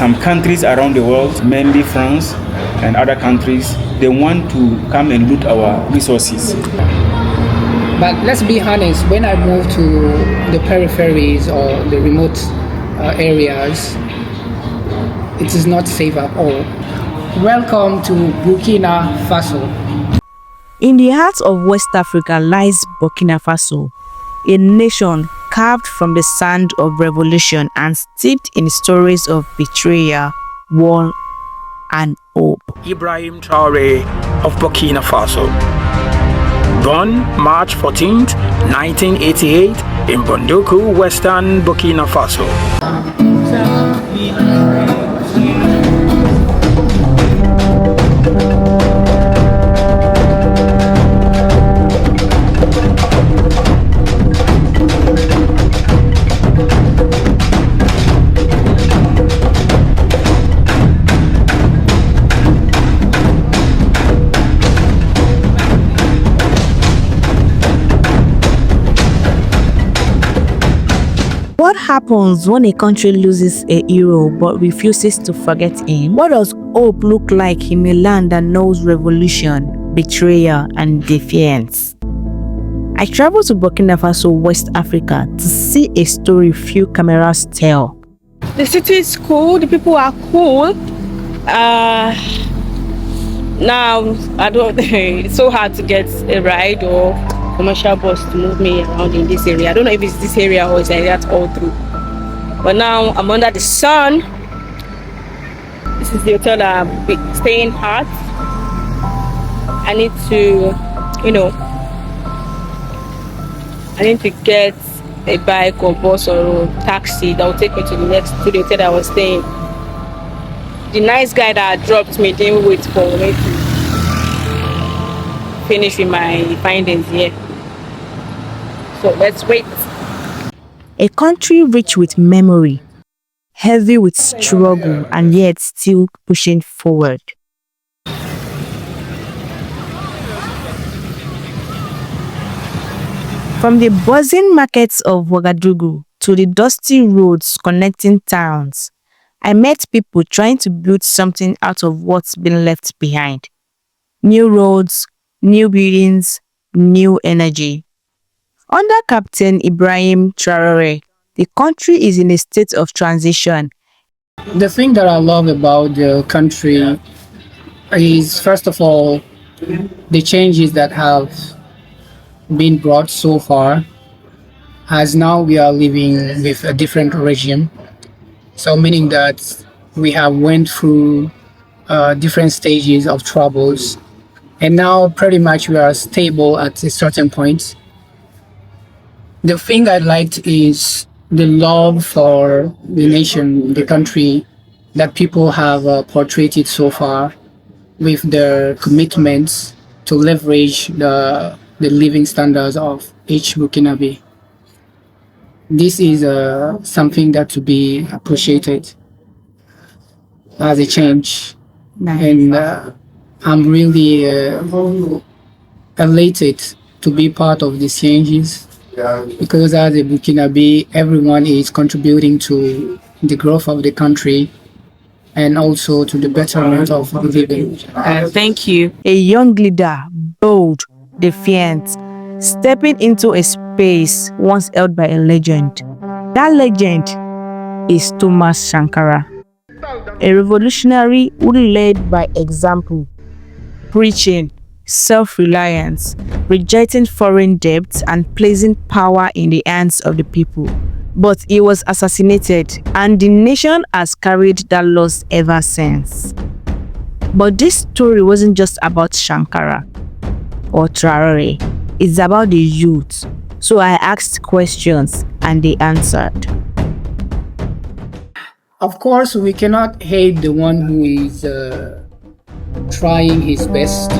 some countries around the world, mainly France and other countries, they want to come and loot our resources. But let's be honest, when I move to the peripheries or the remote areas, it is not safe at all. Welcome to Burkina Faso. In the heart of West Africa lies Burkina Faso, a nation carved from the sand of revolution and steeped in stories of betrayal, war, and hope. Ibrahim Traore of Burkina Faso. Born March 14, 1988 in Bondoku, Western Burkina Faso. What happens when a country loses a hero but refuses to forget him? What does hope look like in a land that knows revolution, betrayal, and defiance? I traveled to Burkina Faso, West Africa, to see a story few cameras tell. The city is cool, the people are cool. Now, it's so hard to get a ride or commercial bus to move me around in this area. I don't know if it's this area or it's like that all through. But now I'm under the sun. This is the hotel that I'm staying at. I need to, I need to get a bike or bus or taxi that will take me to the hotel that I was staying. The nice guy that dropped me didn't wait for me to finish with my findings here. So let's wait. A country rich with memory, heavy with struggle, and yet still pushing forward. From the buzzing markets of Ouagadougou to the dusty roads connecting towns, I met people trying to build something out of what's been left behind. New roads, new buildings, new energy. Under Captain Ibrahim Traore, the country is in a state of transition. The thing that I love about the country is, first of all, the changes that have been brought so far, as now we are living with a different regime. So meaning that we have went through different stages of troubles, and now pretty much we are stable at a certain point. The thing I liked is the love for the nation, the country that people have portrayed so far, with their commitments to leverage the living standards of each Burkinabe. This is something that to be appreciated as a change. Nice. And I'm really elated to be part of these changes, because as a Burkinabe, everyone is contributing to the growth of the country and also to the betterment of living. Thank you. A young leader, bold, defiant, stepping into a space once held by a legend. That legend is Thomas Sankara, a revolutionary who led by example, preaching self-reliance, rejecting foreign debts, and placing power in the hands of the people. But he was assassinated, and the nation has carried that loss ever since. But this story wasn't just about Sankara or Traore. It's about the youth. So I asked questions and they answered. Of course, we cannot hate the one who is trying his best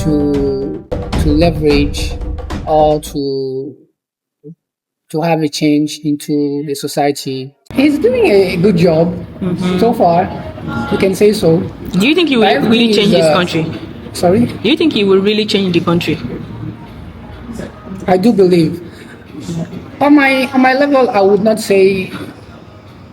to leverage or to have a change into the society. He's doing a good job so far. You can say so. Do you think he will really change this country? Sorry? Do you think he will really change the country? I do believe. On my level, I would not say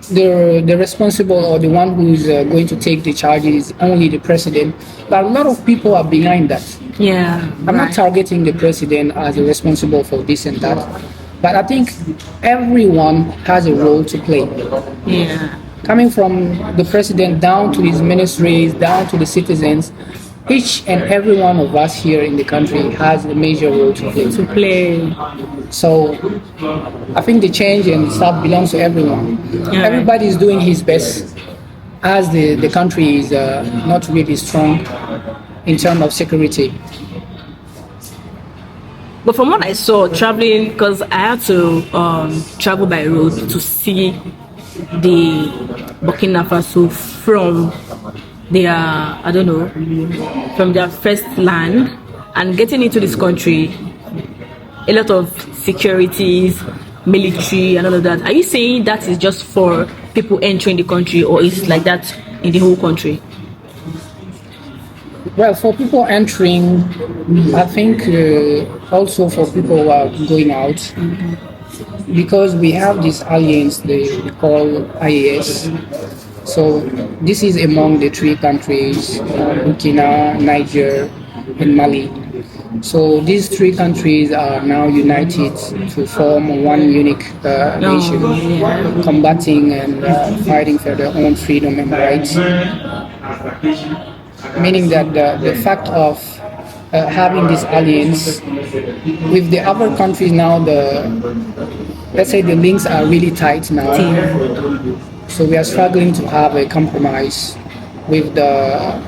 the responsible or the one who's going to take the charge is only the president. But a lot of people are behind that. Yeah. I'm not targeting the president as a responsible for this and that, but I think everyone has a role to play. Yeah. Coming from the president down to his ministries, down to the citizens, each and every one of us here in the country has a major role to play. So I think the change and stuff belongs to everyone. Yeah. Everybody is doing his best as the country is not really strong in terms of security. But from what I saw traveling, because I had to travel by road to see the Burkina Faso from their, I don't know, from their first land and getting into this country, a lot of securities, military and all of that. Are you saying that is just for people entering the country, or is it like that in the whole country? Well, for people entering, I think also for people who are going out, because we have this alliance they call IAS. So this is among the three countries, Burkina, Niger, and Mali. So these three countries are now united to form one unique nation, combating and fighting for their own freedom and rights. Meaning that the fact of having this alliance with the other countries now, let's say the links are really tight now. So we are struggling to have a compromise with the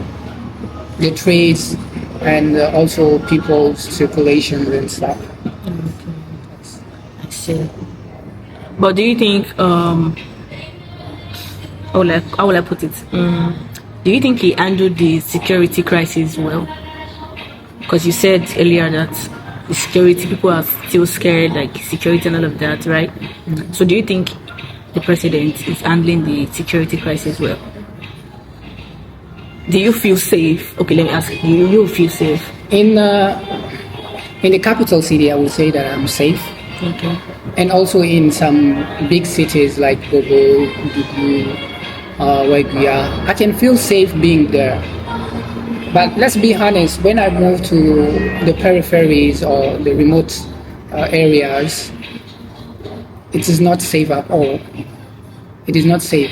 trades and also people's circulations and stuff. I see. But do you think, how will I put it? Do you think he handled the security crisis well? Because you said earlier that the security, people are still scared, like security and all of that, right? So do you think the president is handling the security crisis well? Do you feel safe? Okay, let me ask you. You feel safe? In the capital city, I would say that I'm safe. Okay. And also in some big cities like Bobo, Dugu, Weguya, I can feel safe being there. But let's be honest, when I move to the peripheries or the remote areas, it is not safe at all. It is not safe.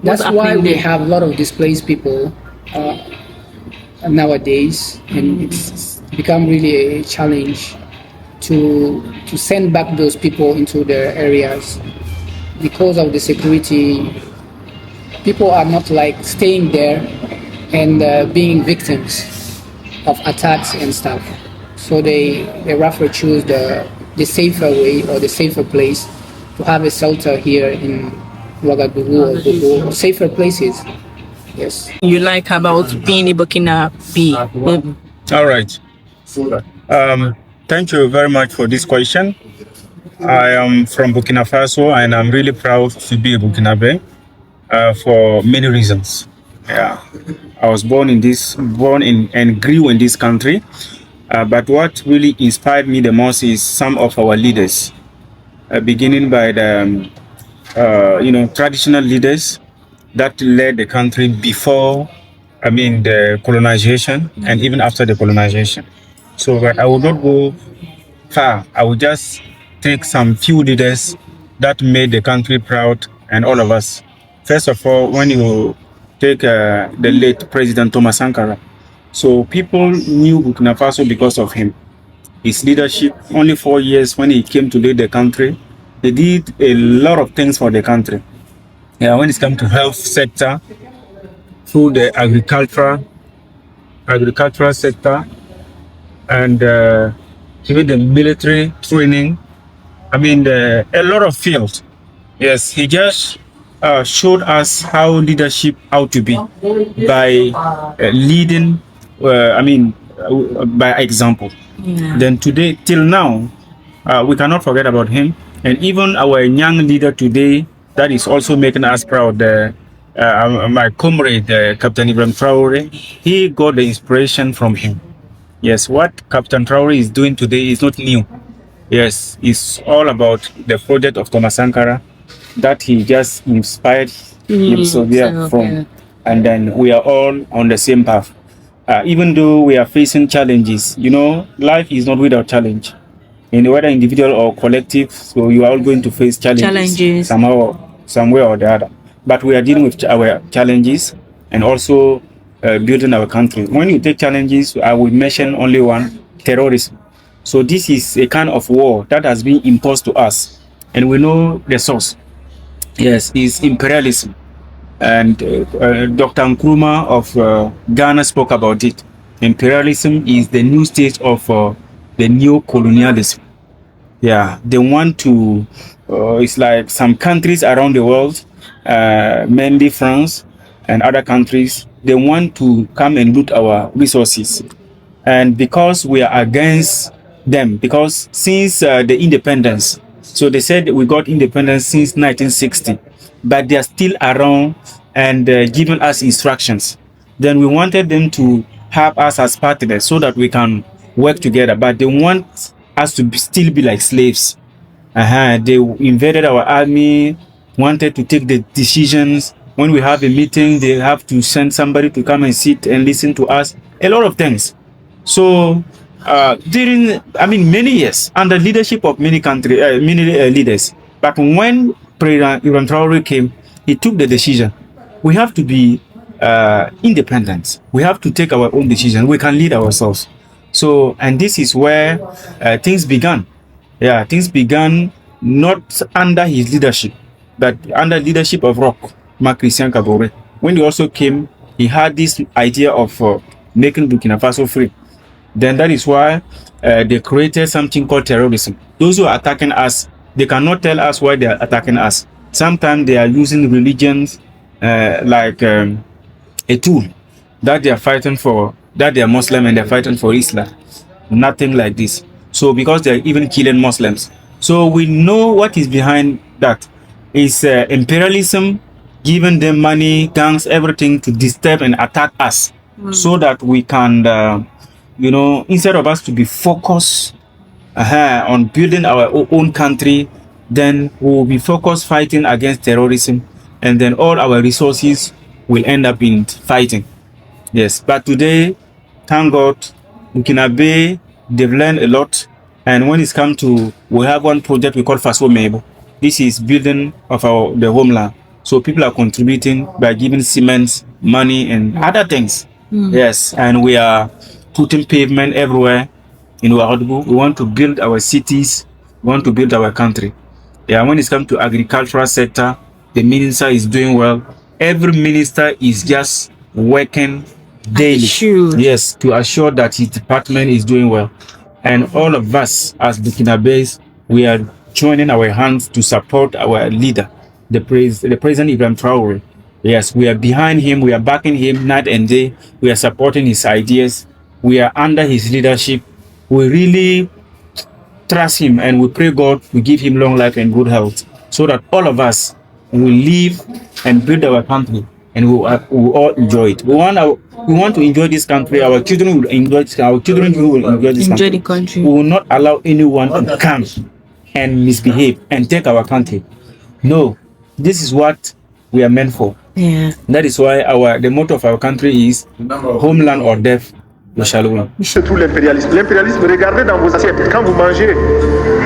That's why we have a lot of displaced people nowadays, and it's become really a challenge to send back those people into their areas because of the security. People are not like staying there and being victims of attacks and stuff. So they rather choose the safer way or the safer place to have a shelter here in Ouagadougou or Bobo, safer places. Yes. You like about being a Burkina Faso? All right. Thank you very much for this question. I am from Burkina Faso and I'm really proud to be a Burkinabe for many reasons. Yeah, I was born in and grew in this country. But what really inspired me the most is some of our leaders, beginning by the traditional leaders that led the country before, the colonization and even after the colonization. So, but I will not go far. I will just take some few leaders that made the country proud and all of us. First of all, when you take the late President Thomas Sankara, so people knew Burkina Faso because of him. His leadership, only 4 years when he came to lead the country, he did a lot of things for the country. Yeah, when it comes to health sector, through the agricultural sector, and even the military training. A lot of fields. Yes, he just showed us how leadership ought to be by leading. By example. Yeah. Then today, till now, we cannot forget about him. And even our young leader today, that is also making us proud. My comrade, Captain Ibrahim Traore, he got the inspiration from him. Yes, what Captain Traore is doing today is not new. Yes, it's all about the project of Thomas Sankara that he just inspired himself from, and then we are all on the same path. Even though we are facing challenges, life is not without challenge. Whether individual or collective, so you are all going to face challenges somehow, somewhere or the other. But we are dealing with our challenges and also building our country. When you take challenges, I will mention only one: terrorism. So this is a kind of war that has been imposed to us, and we know the source. Yes, is imperialism. And Dr. Nkrumah of Ghana spoke about it. Imperialism is the new stage of the neo-colonialism. Yeah, they want to, it's like some countries around the world, mainly France and other countries, they want to come and loot our resources. And because we are against them, because since the independence, so they said we got independence since 1960, but they are still around and giving us instructions. Then we wanted them to have us as partners so that we can work together, but they want us to still be like slaves. They invaded our army, wanted to take the decisions. When we have a meeting, they have to send somebody to come and sit and listen to us. A lot of things. So during, many years under leadership of many leaders. But when President Ibrahim Traore came, he took the decision. We have to be independent. We have to take our own decision. We can lead ourselves. So, and this is where things began. Yeah, things began not under his leadership, but under leadership of Rock, Marc Christian Kabore. When he also came, he had this idea of making Burkina Faso free. Then that is why they created something called terrorism. Those who are attacking us, they cannot tell us why they are attacking us. Sometimes they are using religions like a tool that they are fighting for, that they are Muslim and they're fighting for Islam. Nothing like this. So because they're even killing Muslims. So we know what is behind that. It's imperialism, giving them money, gangs, everything to disturb and attack us, so that we can, instead of us to be focused on building our own country, then we'll be focused fighting against terrorism, and then all our resources will end up in fighting. Yes, but today, thank God, Burkina Faso, they've learned a lot. And when it's come to, we have one project we call Faso Mebo. This is building of the homeland. So people are contributing by giving cement, money, and other things. Yes, and we are putting pavement everywhere in Ouagadougou. We want to build our cities. We want to build our country. Yeah, when it's come to agricultural sector, the minister is doing well. Every minister is just working daily. Yes, to assure that his department is doing well. And all of us as Burkina Faso, we are joining our hands to support our leader, the President Ibrahim Traore. Yes, we are behind him. We are backing him night and day. We are supporting his ideas. We are under his leadership. We really trust him, and we pray God will give him long life and good health, so that all of us will live and build our country, and we will all enjoy it. We want to enjoy this country. Our children will enjoy it. Our children will enjoy this country. We will not allow anyone to come and misbehave and take our country. No, this is what we are meant for. Yeah. That is why the motto of our country is homeland or death. We shall win. C'est tout l'impérialisme. L'impérialisme, regardez dans vos assiettes, quand vous mangez,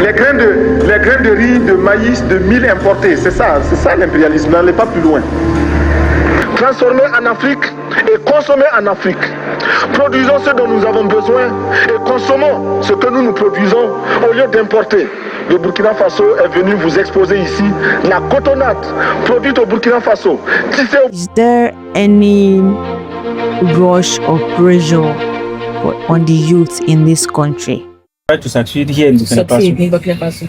les grains de riz, de maïs, de mil importés, c'est ça l'impérialisme, n'allez pas plus loin. Transformer en Afrique et consommer en Afrique. Produisons ce dont nous avons besoin et consommons ce que nous produisons au lieu d'importer. Le Burkina Faso est venu vous exposer ici la cotonnade produite au Burkina Faso. Is there any rush or pressure on the youth in this country? Try to succeed here in Burkina Faso.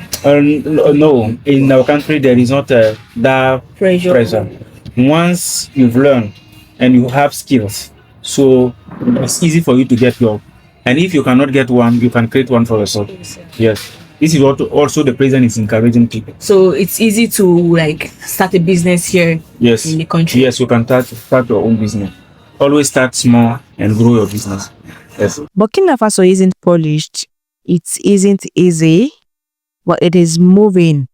No, in our country there is not that pressure. Once you've learned and you have skills, so it's easy for you to get job. And if you cannot get one, you can create one for yourself. Yes. This is what also the president is encouraging people. So it's easy to start a business here in the country. Yes, you can start your own business. Always start small and grow your business. Yes. Burkina Faso isn't polished. It isn't easy, but it is moving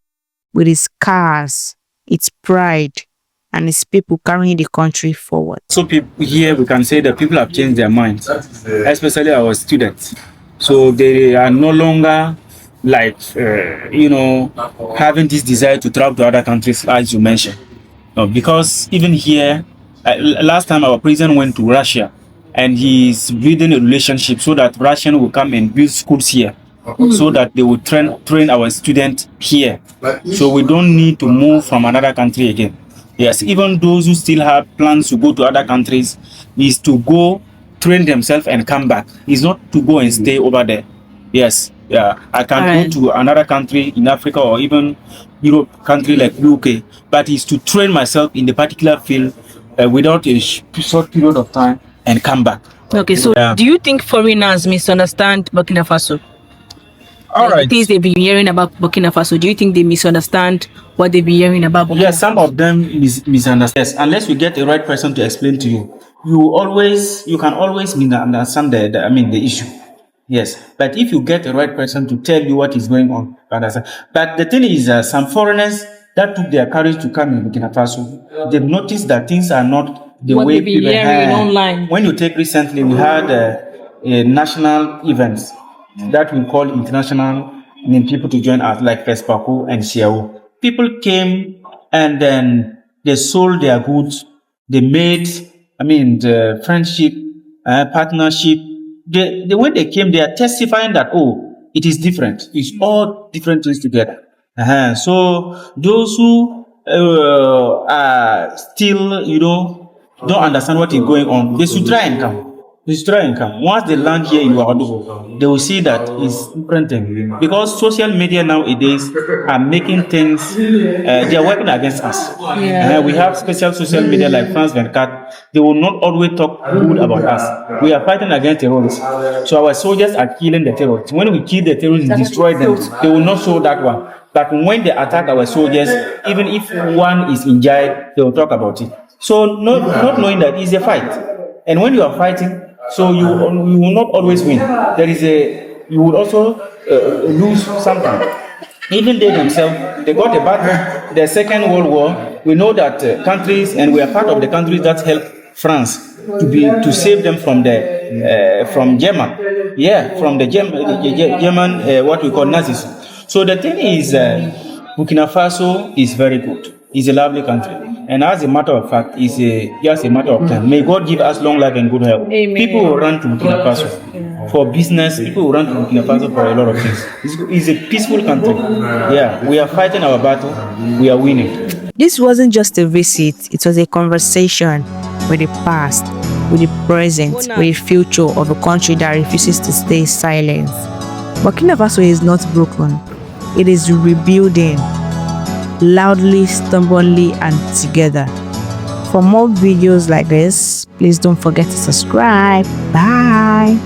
with its cars, its pride, and its people carrying the country forward. So people here, we can say that people have changed their minds, especially our students. So they are no longer like, having this desire to travel to other countries, as you mentioned. No, because even here, last time our president went to Russia, and he's building a relationship so that Russian will come and build schools here, so that they will train our students here. So we don't need to move from another country again. Yes, even those who still have plans to go to other countries is to go train themselves and come back. It's not to go and stay over there. Yes, yeah, I can go to another country in Africa or even Europe country like UK, but it's to train myself in the particular field without a short period of time and come back. Okay, so do you think foreigners misunderstand Burkina Faso? All right. The things they've been hearing about Burkina Faso, do you think they misunderstand what they've been hearing about Burkina Faso? Yes, some of them misunderstand. Yes, unless you get the right person to explain to you, you can always misunderstand the issue. Yes, but if you get the right person to tell you what is going on, you understand. But the thing is, some foreigners that took their courage to come in Burkina Faso, they've noticed that things are not the what way they've been people hearing online. When you take recently, we had a national events that we call international, people to join us like FESPACO and CIAO. People came and then they sold their goods. They made, the friendship, partnership. When they came, they are testifying that, it is different. It's all different things together. So those who are still, don't understand what is going on, they should try and come. Once they land here in Ouagadougou, they will see that it's different thing. Because social media nowadays are making things, they are working against us. Yeah. We have special social media like France 24. They will not always talk good about us. We are fighting against terrorists. So our soldiers are killing the terrorists. When we kill the terrorists and destroy them, they will not show that one. But when they attack our soldiers, even if one is injured, they will talk about it. So not knowing that it's a fight. And when you are fighting, so you will not always win. You will also lose something. Even they themselves, they got a battle. The Second World War, we know that countries, and we are part of the countries that helped France to save them from German. Yeah, from the German, what we call Nazis. So the thing is, Burkina Faso is very good. It's a lovely country. And as a matter of fact, it's just a matter of time. May God give us long life and good health. Amen. People will run to Burkina Faso for business. People will run to Burkina Faso for a lot of things. It's a peaceful country. Yeah, we are fighting our battle. We are winning. This wasn't just a visit. It was a conversation with the past, with the present, with the future of a country that refuses to stay silent. Burkina Faso is not broken. It is rebuilding. Loudly, stubbornly, and together. For more videos like this, please don't forget to subscribe. Bye.